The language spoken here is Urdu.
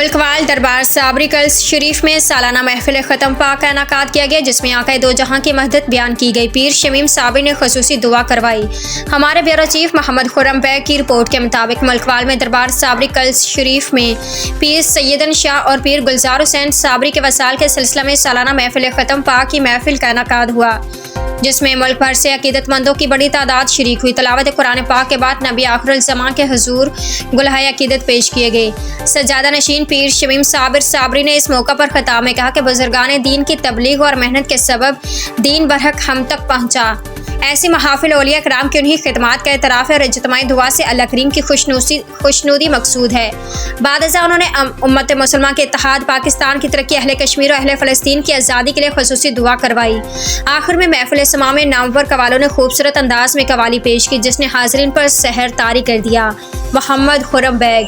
ملک وال دربار صابری کلس شریف میں سالانہ محفل ختم پاک کا انعقاد کیا گیا، جس میں آقائے دو جہاں کی وحدت بیان کی گئی۔ پیر شمیم صابری نے خصوصی دعا کروائی۔ ہمارے بیورو چیف محمد خرم بیگ کی رپورٹ کے مطابق ملک وال میں دربار صابری کلس شریف میں پیر سیدن شاہ اور پیر گلزار حسین صابری کے وصال کے سلسلہ میں سالانہ محفل ختم پاک کی محفل کا انعقاد ہوا، جس میں ملک بھر سے عقیدت مندوں کی بڑی تعداد شریک ہوئی۔ تلاوت قرآن پاک کے بعد نبی آخر الزماں کے حضور گلہائے عقیدت پیش کیے گئے۔ سجادہ نشین پیر شمیم صابری نے اس موقع پر خطاب میں کہا کہ بزرگان دین کی تبلیغ اور محنت کے سبب دین برحق ہم تک پہنچا۔ ایسی محافل اولیاء کرام کی انہی خدمات کا اعتراف ہے اور اجتماعی دعا سے اللہ کریم کی خوشنودی مقصود ہے۔ بعد ازاں انہوں نے امت مسلمہ کے اتحاد، پاکستان کی ترقی، اہل کشمیر اور اہل فلسطین کی آزادی کے لیے خصوصی دعا کروائی۔ آخر میں محفل سماع میں نامور قوالوں نے خوبصورت انداز میں قوالی پیش کی، جس نے حاضرین پر سحر طاری کر دیا۔ محمد خرم بیگ۔